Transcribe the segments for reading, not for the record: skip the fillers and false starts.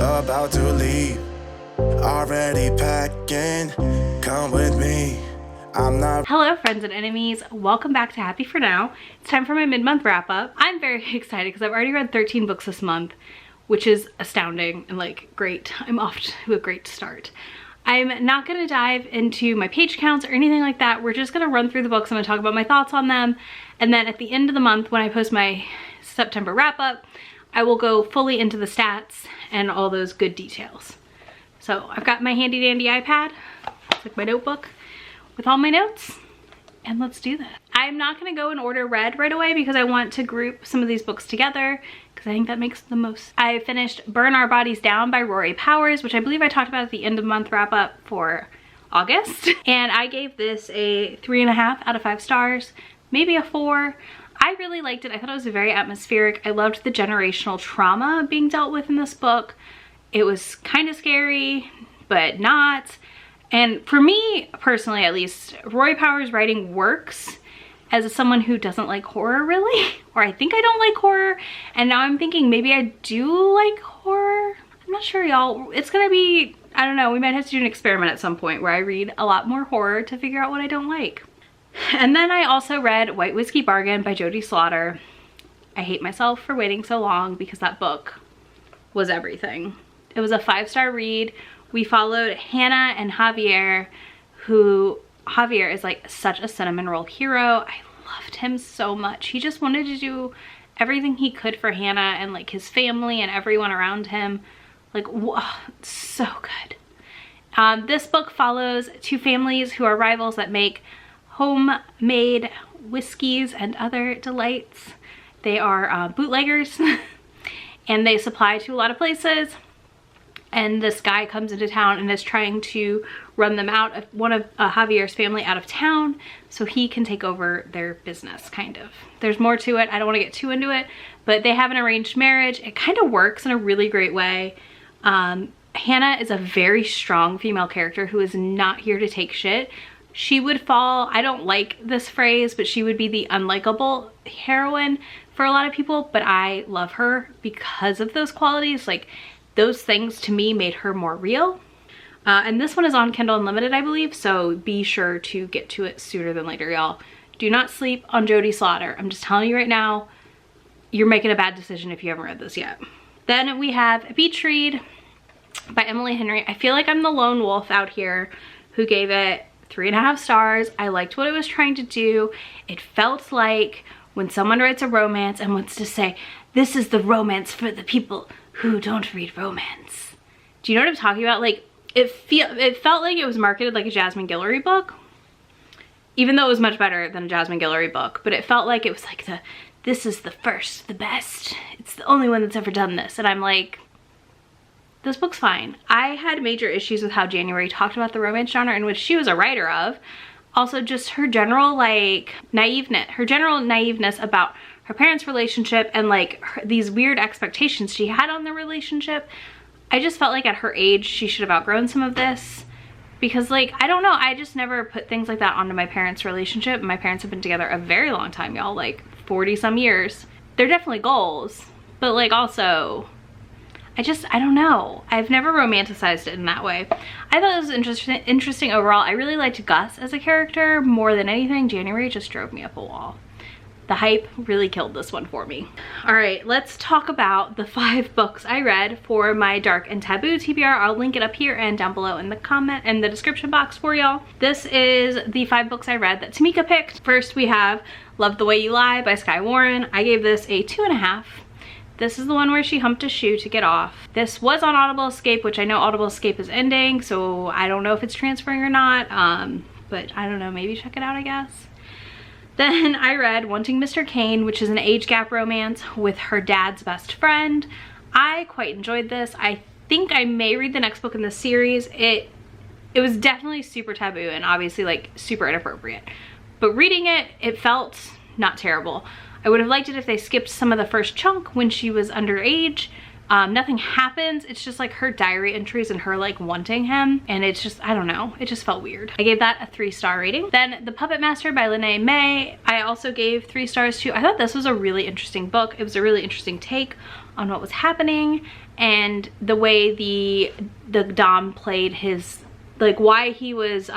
about to leave. Already packing, come with me. I'm not. Hello friends and enemies, welcome back to Happy For Now. It's time for my mid-month wrap-up. I'm very excited because I've already read 13 books this month, which is astounding and like great. I'm off to a great start. I'm not going to dive into my page counts or anything like that. We're just going to run through the books. I'm going to talk about my thoughts on them, and then at the end of the month when I post my September wrap-up, I will go fully into the stats and all those good details. So I've got my handy dandy iPad, it's like my notebook with all my notes, and let's do this. I'm not going to go in order read right away because I want to group some of these books together because I think that makes the most. I finished Burn Our Bodies Down by Rory Powers, which I believe I talked about at the end of the month wrap up for August, and I gave this a 3.5 out of 5 stars, maybe a 4. I really liked it. I thought it was very atmospheric. I loved the generational trauma being dealt with in this book. It was kind of scary, but not. And for me, personally at least, Rory Powers' writing works as someone who doesn't like horror really, or I think I don't like horror, and now I'm thinking maybe I do like horror. I'm not sure, y'all. It's gonna be, I don't know, we might have to do an experiment at some point where I read a lot more horror to figure out what I don't like. And then I also read White Whiskey Bargain by Jody Slaughter. I hate myself for waiting so long because that book was everything. It was a 5-star read. We followed Hannah and Javier, who Javier is like such a cinnamon roll hero. I loved him so much. He just wanted to do everything he could for Hannah and like his family and everyone around him. Like, whoa, so good. This book follows 2 families who are rivals that make homemade whiskeys and other delights. They are bootleggers and they supply to a lot of places. And this guy comes into town and is trying to run them out of one of Javier's family out of town so he can take over their business, kind of. There's more to it. I don't want to get too into it, but they have an arranged marriage. It kind of works in a really great way. Hannah is a very strong female character who is not here to take shit. She would fall, I don't like this phrase, but she would be the unlikable heroine for a lot of people, but I love her because of those qualities. Like, those things to me made her more real. And this one is on Kindle Unlimited, I believe, so be sure to get to it sooner than later, y'all. Do not sleep on Jody Slaughter. I'm just telling you right now, you're making a bad decision if you haven't read this yet. Then we have Beach Read by Emily Henry. I feel like I'm the lone wolf out here who gave it 3.5 stars. I liked what it was trying to do. It felt like when someone writes a romance and wants to say, this is the romance for the people who don't read romance. Do you know what I'm talking about? Like, it felt like it was marketed like a Jasmine Guillory book, even though it was much better than a Jasmine Guillory book, but it felt like it was like this is the first, the best. It's the only one that's ever done this. And I'm like, this book's fine. I had major issues with how January talked about the romance genre, in which she was a writer of. Also just her general like naiveness about her parents' relationship and like these weird expectations she had on the relationship. I just felt like at her age she should have outgrown some of this, because like, I don't know, I just never put things like that onto my parents' relationship. My parents have been together a very long time, y'all, like 40 some years. They're definitely goals, but like also I don't know. I've never romanticized it in that way. I thought it was interesting overall. I really liked Gus as a character more than anything. January just drove me up a wall. The hype really killed this one for me. All right, let's talk about the 5 books I read for my Dark and Taboo TBR. I'll link it up here and down below in the description box for y'all. This is the 5 books I read that Tamika picked. First, we have Love the Way You Lie by Skye Warren. I gave this a 2.5. This is the one where she humped a shoe to get off. This was on Audible Escape, which I know Audible Escape is ending, so I don't know if it's transferring or not, but I don't know, maybe check it out, I guess. Then I read Wanting Mr. Kane, which is an age gap romance with her dad's best friend. I quite enjoyed this. I think I may read the next book in the series. It was definitely super taboo and obviously like super inappropriate, but reading it, it felt not terrible. I would have liked it if they skipped some of the first chunk when she was underage, Nothing happens. It's just like her diary entries and her like wanting him. And it's just, I don't know. It just felt weird. I gave that a 3-star rating. Then The Puppet Master by Lene May, I also gave 3 stars to. I thought this was a really interesting book. It was a really interesting take on what was happening and the way the Dom played his, like why he was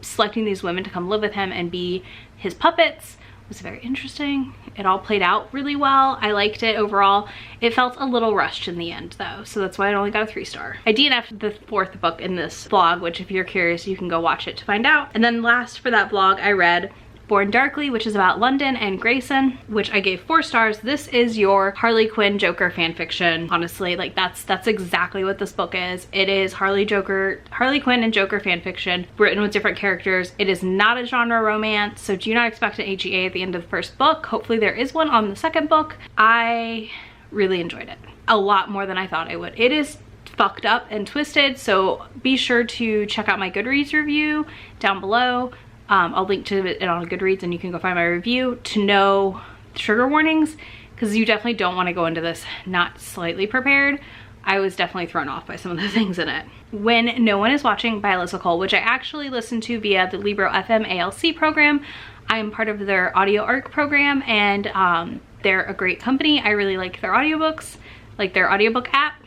selecting these women to come live with him and be his puppets was very interesting. It all played out really well. I liked it overall. It felt a little rushed in the end though, so that's why I only got a 3-star. I DNF'd the 4th book in this vlog, which if you're curious, you can go watch it to find out. And then last for that vlog, I read Born Darkly, which is about London and Grayson, which I gave 4 stars. This is your Harley Quinn Joker fanfiction. Honestly, like that's exactly what this book is. It is Harley Quinn and Joker fanfiction written with different characters. It is not a genre romance, so do not expect an HEA at the end of the first book. Hopefully there is one on the second book. I really enjoyed it. A lot more than I thought I would. It is fucked up and twisted, so be sure to check out my Goodreads review down below. I'll link to it on Goodreads and you can go find my review to know trigger warnings, because you definitely don't want to go into this not slightly prepared. I was definitely thrown off by some of the things in it. When No One Is Watching by Alyssa Cole, which I actually listened to via the Libro FM ALC program. I am part of their audio ARC program, and they're a great company. I really like their audiobooks, like their audiobook app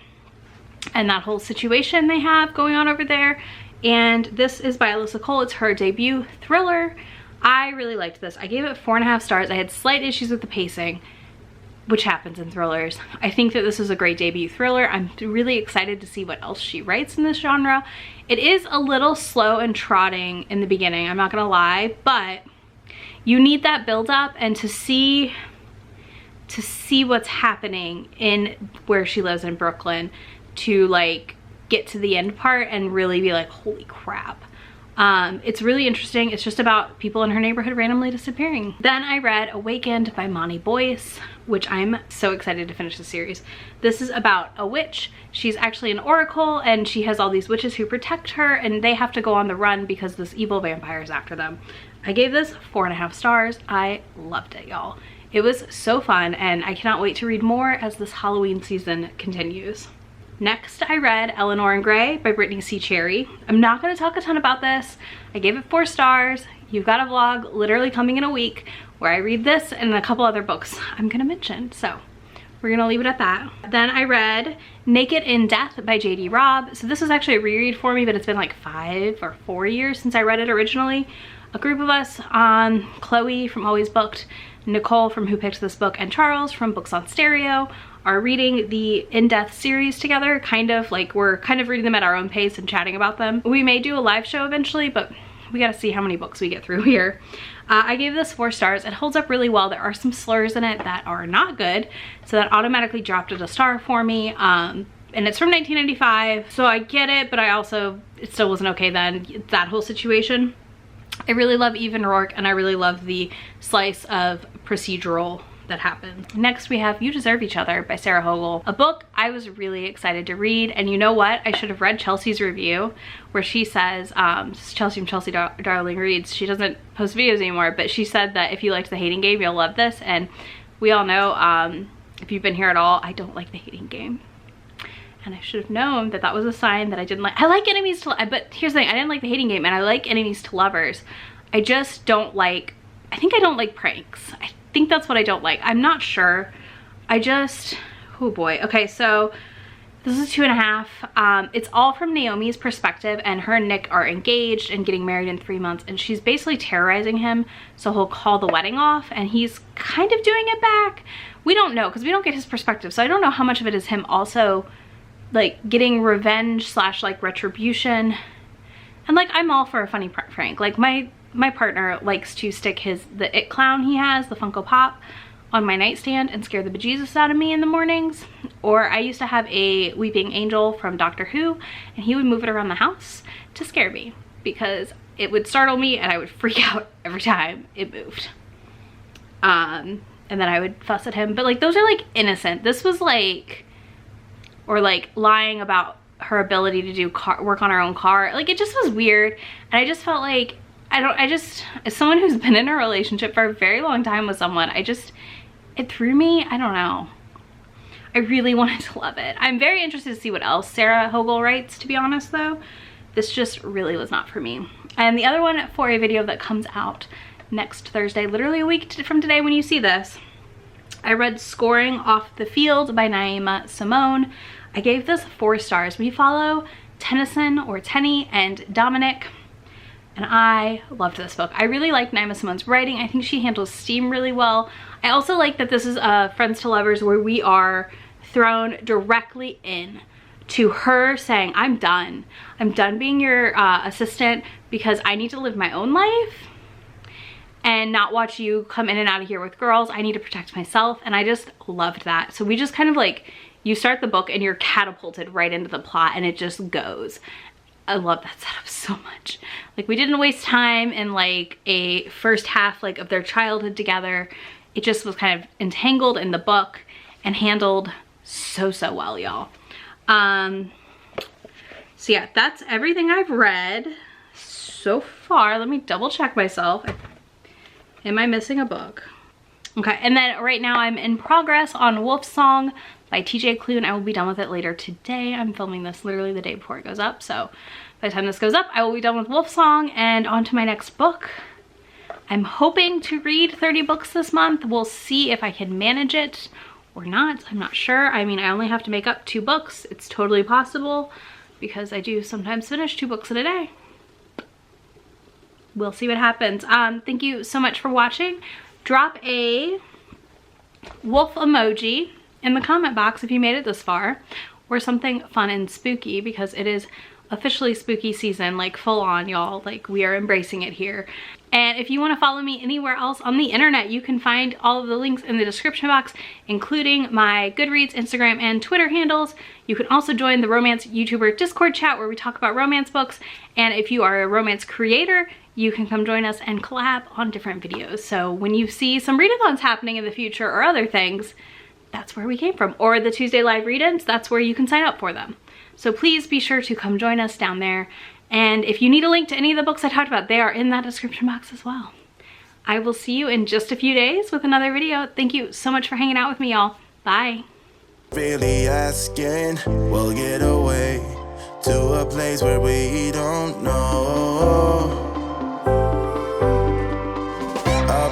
and that whole situation they have going on over there. And this is by Alyssa Cole. It's her debut thriller. I really liked this. I gave it 4.5 stars. I had slight issues with the pacing, which happens in thrillers. I think that this is a great debut thriller. I'm really excited to see what else she writes in this genre. It is a little slow and trotting in the beginning, I'm not gonna lie, but you need that build up and to see what's happening in where she lives in Brooklyn to like get to the end part and really be like, holy crap. It's really interesting. It's just about people in her neighborhood randomly disappearing. Then I read Awakened by Monty Boyce, which I'm so excited to finish the series. This is about a witch. She's actually an oracle and she has all these witches who protect her and they have to go on the run because this evil vampire is after them. I gave this 4.5 stars. I loved it, y'all. It was so fun and I cannot wait to read more as this Halloween season continues. Next, I read Eleanor Gray by Brittany C. Cherry. I'm not going to talk a ton about this. I gave it 4 stars. You've got a vlog literally coming in a week where I read this and a couple other books I'm going to mention. So we're going to leave it at that. Then I read Naked in Death by J.D. Robb. So this was actually a reread for me, but it's been like 5 or 4 years since I read it originally. A group of us, Chloe from Always Booked, Nicole from Who Picked This Book, and Charles from Books on Stereo, are reading the In Death series together. Kind of like we're kind of reading them at our own pace and chatting about them. We may do a live show eventually, but we gotta see how many books we get through here. I gave this 4 stars. It holds up really well. There are some slurs in it that are not good, so that automatically dropped it a star for me. And it's from 1995, so I get it, but it still wasn't okay then, that whole situation. I really love Eve and Rourke, and I really love the slice of procedural that happens. Next we have You Deserve Each Other by Sarah Hogel, a book I was really excited to read. And you know what, I should have read Chelsea's review where she says, Chelsea from Chelsea Darling Reads, she doesn't post videos anymore, but she said that if you liked The Hating Game, you'll love this. And we all know, if you've been here at all, I don't like The Hating Game. And I should have known that that was a sign that I didn't like. I like enemies to, but here's the thing, I didn't like The Hating Game and I like enemies to lovers. I just don't like, I think I don't like pranks. I think that's what I don't like. I'm not sure. Oh boy. Okay, so this is 2.5. It's all from Naomi's perspective, and her and Nick are engaged and getting married in 3 months, and she's basically terrorizing him, so he'll call the wedding off, and he's kind of doing it back. We don't know, because we don't get his perspective, so I don't know how much of it is him also like getting revenge / like retribution. And like, I'm all for a funny prank. Like my partner likes to stick the It Clown he has, the Funko Pop, on my nightstand and scare the bejesus out of me in the mornings. Or I used to have a weeping angel from Doctor Who, and he would move it around the house to scare me because it would startle me and I would freak out every time it moved. And then I would fuss at him, but like those are like innocent. This was like, or like lying about her ability to do work on her own car. Like it just was weird, and I just felt like, as someone who's been in a relationship for a very long time with someone, it threw me. I don't know. I really wanted to love it. I'm very interested to see what else Sarah Hogel writes, to be honest though. This just really was not for me. And the other one for a video that comes out next Thursday, literally a week from today when you see this, I read Scoring Off the Field by Naima Simone. I gave this 4 stars. We follow Tennyson or Tenny and Dominic, and I loved this book. I really like Naima Simone's writing. I think she handles steam really well. I also like that this is Friends to Lovers, where we are thrown directly in to her saying, I'm done being your assistant because I need to live my own life and not watch you come in and out of here with girls. I need to protect myself. And I just loved that. So we just kind of like, you start the book and you're catapulted right into the plot and it just goes. I love that setup so much. Like, we didn't waste time in like a first half like of their childhood together. It just was kind of entangled in the book and handled so well, y'all. So yeah, that's everything I've read so far. Let me double check myself. Am I missing a book? Okay, and then right now I'm in progress on Wolf Song by TJ Klune. I will be done with it later today. I'm filming this literally the day before it goes up, so by the time this goes up, I will be done with Wolf Song and on to my next book. I'm hoping to read 30 books this month. We'll see if I can manage it or not. I'm not sure. I mean, I only have to make up 2 books. It's totally possible because I do sometimes finish 2 books in a day. We'll see what happens. Thank you so much for watching. Drop a wolf emoji in the comment box if you made it this far, or something fun and spooky, because it is officially spooky season, like full on, y'all. Like, we are embracing it here. And if you want to follow me anywhere else on the internet, you can find all of the links in the description box, including my Goodreads, Instagram, and Twitter handles. You can also join the Romance YouTuber Discord chat where we talk about romance books. And if you are a romance creator, you can come join us and collab on different videos. So when you see some readathons happening in the future or other things, that's where we came from. Or the Tuesday live read-ins, that's where you can sign up for them. So please be sure to come join us down there. And if you need a link to any of the books I talked about, they are in that description box as well. I will see you in just a few days with another video. Thank you so much for hanging out with me, y'all. Bye. Really asking, we'll get away to a place where we don't know.